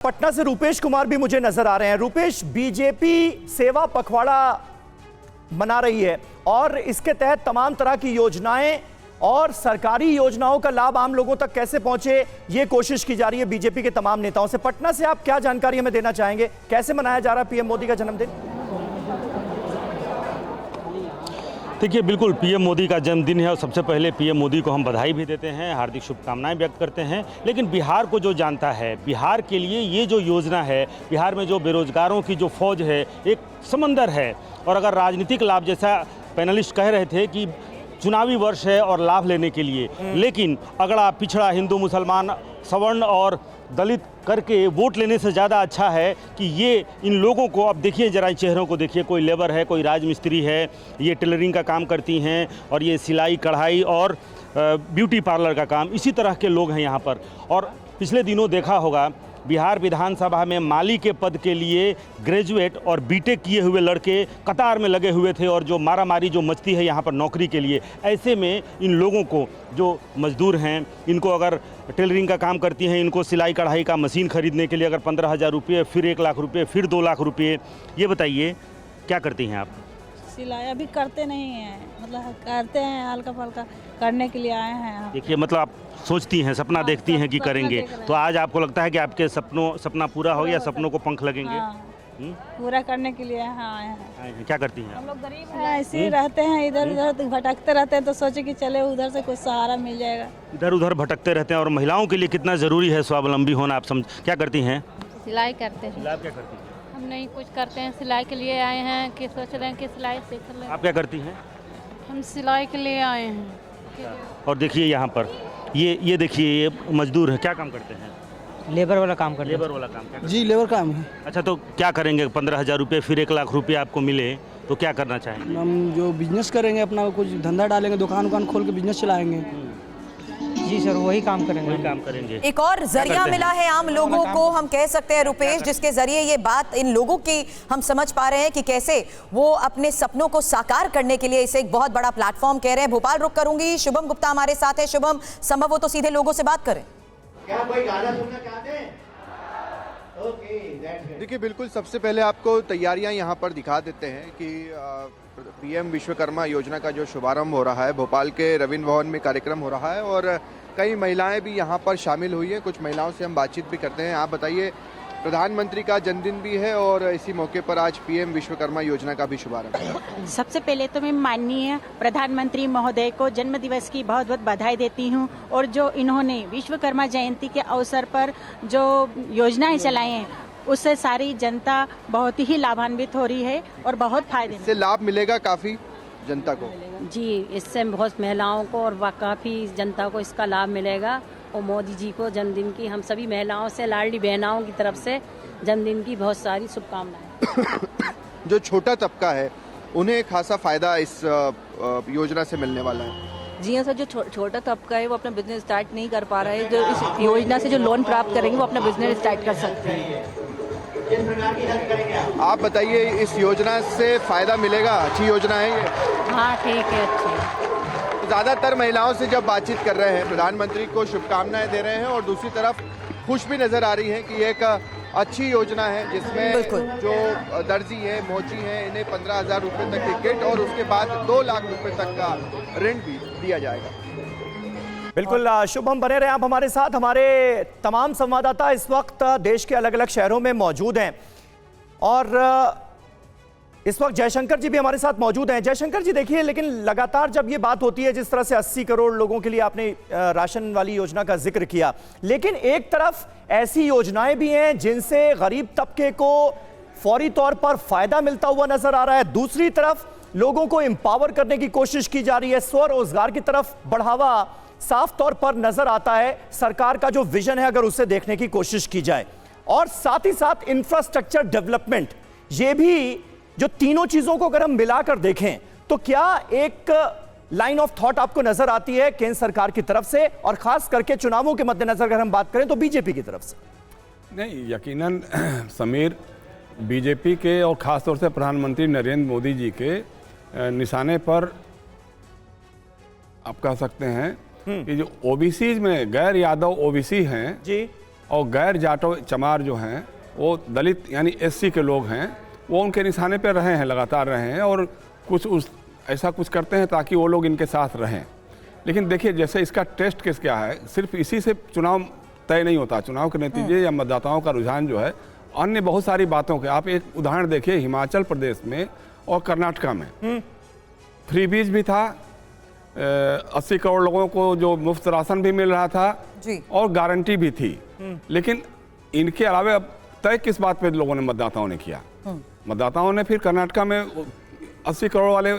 पटना से रूपेश कुमार भी मुझे नजर आ रहे हैं। रूपेश, बीजेपी सेवा पखवाड़ा मना रही है और इसके तहत तमाम तरह की योजनाएं और सरकारी योजनाओं का लाभ आम लोगों तक कैसे पहुंचे, ये कोशिश की जा रही है बीजेपी के तमाम नेताओं से। पटना से आप क्या जानकारी हमें देना चाहेंगे, कैसे मनाया जा रहा है पीएम मोदी का जन्मदिन? देखिए, बिल्कुल पीएम मोदी का जन्मदिन है और सबसे पहले पीएम मोदी को हम बधाई भी देते हैं, हार्दिक शुभकामनाएं व्यक्त करते हैं। लेकिन बिहार को जो जानता है, बिहार के लिए ये जो योजना है, बिहार में जो बेरोजगारों की जो फौज है, एक समंदर है। और अगर राजनीतिक लाभ, जैसा पैनलिस्ट कह रहे थे कि चुनावी वर्ष है और लाभ लेने के लिए, लेकिन अगड़ा पिछड़ा हिंदू मुसलमान सवर्ण और दलित करके वोट लेने से ज़्यादा अच्छा है कि ये इन लोगों को, अब देखिए जरा चेहरों को देखिए, कोई लेबर है, कोई राजमिस्त्री है, ये टेलरिंग का काम करती हैं और ये सिलाई कढ़ाई और ब्यूटी पार्लर का काम, इसी तरह के लोग हैं यहाँ पर। और पिछले दिनों देखा होगा बिहार विधानसभा में माली के पद के लिए ग्रेजुएट और बीटेक किए हुए लड़के कतार में लगे हुए थे और जो मारामारी जो मचती है यहाँ पर नौकरी के लिए। ऐसे में इन लोगों को, जो मजदूर हैं, इनको अगर टेलरिंग का काम करती हैं, इनको सिलाई कढ़ाई का मशीन खरीदने के लिए अगर 15,000 रुपये, फिर 1 लाख रुपये, फिर 2 लाख रुपये, ये बताइए क्या करती हैं आप? सिलाई अभी करते नहीं हैं, मतलब करते हैं हल्का फुल्का, करने के लिए आए हैं। देखिए, मतलब आप सोचती हैं, सपना देखती हैं कि करेंगे, तो आज आपको लगता है कि आपके सपना पूरा हो गया, सपनों को पंख लगेंगे? पूरा करने के लिए हाँ आए हैं। क्या करती हैं? हम लोग गरीब हैं, ऐसे ही रहते हैं, इधर उधर भटकते रहते हैं, तो सोचे कि चले उधर से कुछ सहारा मिल जाएगा। इधर उधर भटकते रहते हैं। और महिलाओं के लिए कितना ज़रूरी है स्वावलंबी होना, आप समझ, क्या करती हैं? सिलाई करते हैं। सिलाई क्या करती हैं? हम नहीं कुछ करते हैं, सिलाई के लिए आए हैं कि सोच रहे हैं कि सिलाई सीख लें। आप क्या करती हैं? हम सिलाई के लिए आए हैं। और देखिए यहाँ पर ये देखिए, ये मजदूर है, क्या काम करते हैं? लेबर वाला काम करते हैं। लेबर वाला काम क्या? जी, लेबर काम है। अच्छा, तो क्या करेंगे? 15,000 रुपये फिर 1 लाख रुपये आपको मिले तो क्या करना चाहेंगे? हम जो बिजनेस करेंगे, अपना कुछ धंधा डालेंगे, दुकान खोल के बिजनेस चलाएंगे। जी सर, वही काम करेंगे। वही काम करेंगे। एक और जरिया मिला है आम लोगों को, हम कह सकते हैं रुपेश, जिसके जरिए ये बात इन लोगों की हम समझ पा रहे हैं कि कैसे वो अपने सपनों को साकार करने के लिए इसे एक बहुत बड़ा प्लेटफॉर्म कह रहे हैं। भोपाल रुक करूंगी, शुभम गुप्ता हमारे साथ है। शुभम, संभव हो तो सीधे लोगों से बात करें। क्या कोई गाना सुनना चाहते हैं? देखिए, बिल्कुल सबसे पहले आपको तैयारियां यहाँ पर दिखा देते हैं कि पीएम विश्वकर्मा योजना का जो शुभारंभ हो रहा है, भोपाल के रवींद्र भवन में कार्यक्रम हो रहा है और कई महिलाएं भी यहाँ पर शामिल हुई हैं। कुछ महिलाओं से हम बातचीत भी करते हैं। आप बताइए, प्रधानमंत्री का जन्मदिन भी है और इसी मौके पर आज पीएम विश्वकर्मा योजना का भी शुभारंभ है। सबसे पहले तो मैं माननीय प्रधानमंत्री महोदय को जन्म दिवस की बहुत बहुत बधाई देती हूं और जो इन्होंने विश्वकर्मा जयंती के अवसर पर जो योजनाएं चलाई हैं, उससे सारी जनता बहुत ही लाभान्वित हो रही है और बहुत फायदे इससे लाभ मिलेगा काफी जनता को। जी, इससे बहुत महिलाओं को और काफ़ी जनता को इसका लाभ मिलेगा। और मोदी जी को जन्मदिन की हम सभी महिलाओं से, लाडली बहनाओं की तरफ से जन्मदिन की बहुत सारी शुभकामनाएं। जो छोटा तबका है, उन्हें खासा फायदा इस योजना से मिलने वाला है। जी हाँ सर, जो छोटा तबका है वो अपना बिजनेस स्टार्ट नहीं कर पा रहा है, जो इस योजना से जो लोन प्राप्त करेंगे वो अपना बिजनेस स्टार्ट कर सकते हैं। आप बताइए, इस योजना से फायदा मिलेगा? अच्छी योजना है ये? हाँ ठीक है, अच्छी। ज़्यादातर महिलाओं से जब बातचीत कर रहे हैं, प्रधानमंत्री को शुभकामनाएं दे रहे हैं और दूसरी तरफ खुश भी नजर आ रही है कि एक अच्छी योजना है जिसमें जो दर्जी है, मोची है, इन्हें 15,000 रुपये तक की किट और उसके बाद 2 लाख रुपये तक का ऋण भी दिया जाएगा। बिल्कुल शुभम, बने रहे आप हमारे साथ। हमारे तमाम संवाददाता इस वक्त देश के अलग अलग शहरों में मौजूद हैं और इस वक्त जयशंकर जी भी हमारे साथ मौजूद हैं। जयशंकर जी, देखिए, लेकिन लगातार जब ये बात होती है, जिस तरह से 80 करोड़ लोगों के लिए आपने राशन वाली योजना का जिक्र किया, लेकिन एक तरफ ऐसी योजनाएं भी हैं जिनसे गरीब तबके को फौरी तौर पर फायदा मिलता हुआ नजर आ रहा है। दूसरी तरफ लोगों को एम्पावर करने की कोशिश की जा रही है, स्वरोजगार की तरफ बढ़ावा साफ तौर पर नजर आता है। सरकार का जो विजन है, अगर उसे देखने की कोशिश की जाए, और साथ ही साथ इंफ्रास्ट्रक्चर डेवलपमेंट, ये भी, जो तीनों चीजों को अगर हम मिलाकर देखें तो क्या एक लाइन ऑफ थॉट आपको नजर आती है केंद्र सरकार की तरफ से, और खास करके चुनावों के मद्देनजर अगर हम बात करें तो बीजेपी की तरफ से? नहीं, यकीनन समीर, बीजेपी के और खासतौर से प्रधानमंत्री नरेंद्र मोदी जी के निशाने पर आप कह सकते हैं कि जो ओबीसी में गैर यादव ओबीसी हैं जी, और गैर जाटो चमार जो हैं वो दलित यानी SC के लोग हैं, वो उनके निशाने पर रहे हैं, लगातार रहे हैं और ऐसा कुछ करते हैं ताकि वो लोग इनके साथ रहें। लेकिन देखिए जैसे इसका टेस्ट केस क्या है, सिर्फ इसी से चुनाव तय नहीं होता। चुनाव के नतीजे या मतदाताओं का रुझान जो है अन्य बहुत सारी बातों के, आप एक उदाहरण देखिए हिमाचल प्रदेश में और कर्नाटका में फ्री बीज भी था, 80 करोड़ लोगों को जो मुफ्त राशन भी मिल रहा था जी। और गारंटी भी थी। लेकिन इनके अलावा अब तय किस बात पे लोगों ने, मतदाताओं ने किया? मतदाताओं ने फिर कर्नाटका में 80 करोड़ वाले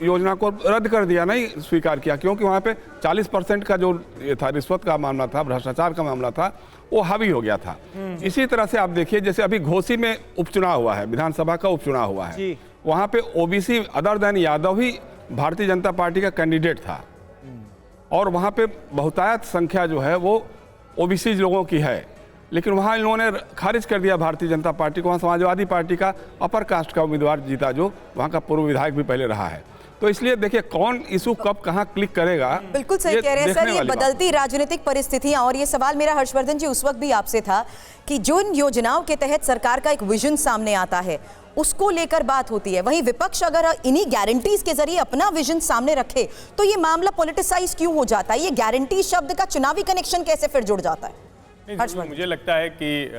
योजना को रद्द कर दिया, नहीं स्वीकार किया, क्योंकि वहाँ पे 40% का जो ये था रिश्वत का मामला था, भ्रष्टाचार का मामला था, वो हावी हो गया था। इसी तरह से आप देखिए जैसे अभी घोसी में उपचुनाव हुआ है, विधानसभा का उपचुनाव हुआ है, वहाँ पे OBC अदर देन यादव ही भारतीय जनता पार्टी का कैंडिडेट था और वहाँ पे बहुतायत संख्या जो है वो OBC लोगों की है। लेकिन वहाँ इन लोगों ने खारिज कर दिया भारतीय जनता पार्टी को, वहाँ समाजवादी पार्टी का अपर कास्ट का उम्मीदवार जीता, जो वहाँ का पूर्व विधायक भी पहले रहा है। तो इसलिए देखिए कौन इशू कब कहाँ क्लिक करेगा। बिल्कुल सही कह रहे हैं सर, ये बदलती राजनीतिक परिस्थितियां। और ये सवाल मेरा हर्षवर्धन जी उस वक्त भी आपसे था कि जो इन योजनाओं के तहत सरकार का एक विजन सामने आता है उसको लेकर बात होती है, वहीं विपक्ष अगर इन्हीं गारंटीज के जरिए अपना विजन सामने रखे तो ये मामला पॉलिटिसाइज क्यों हो जाता है? ये गारंटी शब्द का चुनावी कनेक्शन कैसे फिर जुड़ जाता है? मुझे लगता है कि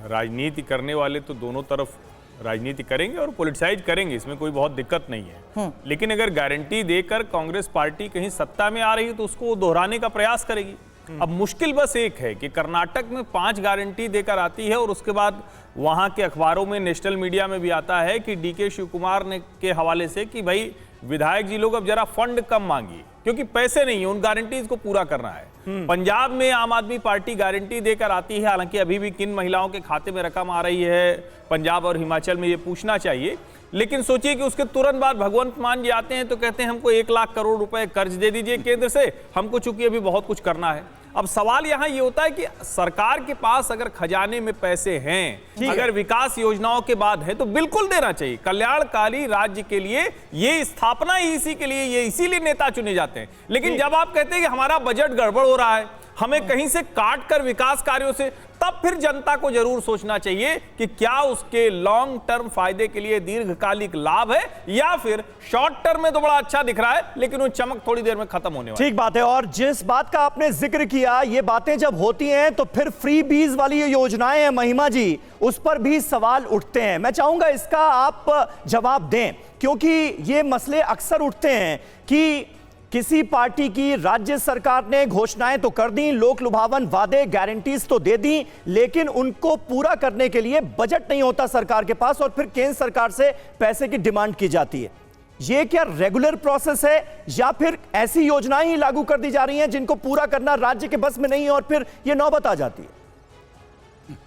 राजनीति करने वाले तो दोनों तरफ राजनीति करेंगे और पॉलिटिसाइज करेंगे, इसमें कोई बहुत दिक्कत नहीं है। लेकिन अगर गारंटी देकर कांग्रेस पार्टी कहीं सत्ता में आ रही है तो उसको दोहराने का प्रयास करेगी। अब मुश्किल बस एक है कि कर्नाटक में 5 गारंटी देकर आती है और उसके बाद वहां के अखबारों में, नेशनल मीडिया में भी आता है कि DK शिव कुमार ने के हवाले से कि भाई विधायक जी लोग अब जरा फंड कम मांगिए क्योंकि पैसे नहीं है, उन गारंटीज को पूरा करना है। पंजाब में आम आदमी पार्टी गारंटी देकर आती है, हालांकि अभी भी किन महिलाओं के खाते में रकम आ रही है पंजाब और हिमाचल में ये पूछना चाहिए। लेकिन सोचिए कि उसके तुरंत बाद भगवंत मान जी आते हैं तो कहते हैं हमको 1 लाख करोड़ रुपए कर्ज दे दीजिए केंद्र से, हमको चूंकि अभी बहुत कुछ करना है। अब सवाल यहां ये होता है कि सरकार के पास अगर खजाने में पैसे हैं, अगर विकास योजनाओं के बाद है तो बिल्कुल देना चाहिए। कल्याणकारी राज्य के लिए ये स्थापना ही इसी के लिए, ये इसीलिए नेता चुने जाते हैं। लेकिन जब आप कहते हैं कि हमारा बजट गड़बड़ हो रहा है, हमें कहीं से काट कर विकास कार्यों से, तब फिर जनता को जरूर सोचना चाहिए कि क्या उसके लॉन्ग टर्म फायदे के लिए दीर्घकालिक लाभ है या फिर शॉर्ट टर्म में तो बड़ा अच्छा दिख रहा है लेकिन वो चमक थोड़ी देर में खत्म होने वाली। ठीक बात है। और जिस बात का आपने जिक्र किया, ये बातें जब होती हैं तो फिर फ्री बीज वाली ये योजनाएं हैं महिमा जी, उस पर भी सवाल उठते हैं। मैं चाहूंगा इसका आप जवाब दें, क्योंकि ये मसले अक्सर उठते हैं कि किसी पार्टी की राज्य सरकार ने घोषणाएं तो कर दी, लोक लुभावन वादे गारंटीज तो दे दी, लेकिन उनको पूरा करने के लिए बजट नहीं होता सरकार के पास और फिर केंद्र सरकार से पैसे की डिमांड की जाती है। ये क्या रेगुलर प्रोसेस है या फिर ऐसी योजनाएं ही लागू कर दी जा रही हैं जिनको पूरा करना राज्य के बस में नहीं है और फिर ये नौबत आ जाती है?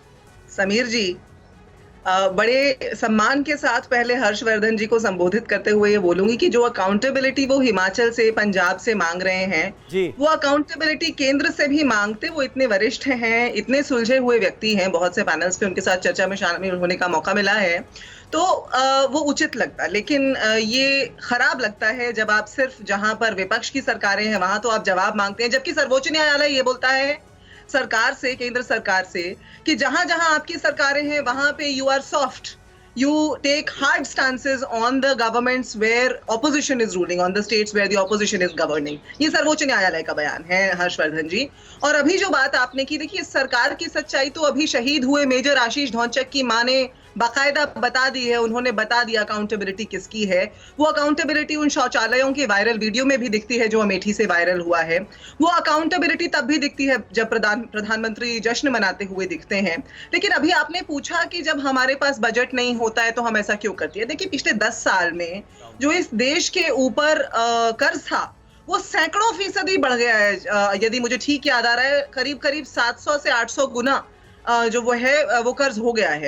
समीर जी, बड़े सम्मान के साथ पहले हर्षवर्धन जी को संबोधित करते हुए ये बोलूंगी कि जो अकाउंटेबिलिटी वो हिमाचल से, पंजाब से मांग रहे हैं, वो अकाउंटेबिलिटी केंद्र से भी मांगते। वो इतने वरिष्ठ हैं, इतने सुलझे हुए व्यक्ति हैं, बहुत से पैनल्स पे उनके साथ चर्चा में शामिल होने का मौका मिला है, तो वो उचित लगता। लेकिन ये खराब लगता है जब आप सिर्फ जहां पर विपक्ष की सरकारें हैं वहां तो आप जवाब मांगते हैं, जबकि सर्वोच्च न्यायालय ये बोलता है सरकार से, केंद्र सरकार से, कि जहां जहां आपकी सरकारें हैं वहां पे you are soft, you take hard stances on the governments where opposition is ruling, on the states where the opposition is governing. ये सर्वोच्च न्यायालय का बयान है हर्षवर्धन जी। और अभी जो बात आपने की, देखिए सरकार की सच्चाई तो अभी शहीद हुए मेजर आशीष ढौंचक की मां ने बाकायदा बता दी है। उन्होंने बता दिया अकाउंटेबिलिटी किसकी है। वो अकाउंटेबिलिटी उन शौचालयों के वायरल वीडियो में भी दिखती है जो अमेठी से वायरल हुआ है। वो अकाउंटेबिलिटी तब भी दिखती है जब प्रधानमंत्री जश्न मनाते हुए दिखते हैं। लेकिन अभी आपने पूछा कि जब हमारे पास बजट नहीं होता है तो हम ऐसा क्यों करती है। देखिए पिछले 10 साल में जो इस देश के ऊपर कर्ज था वो सैकड़ों फीसदी बढ़ गया है। यदि मुझे ठीक याद आ रहा है, करीब 700 से 800 गुना जो वो है वो कर्ज हो गया है।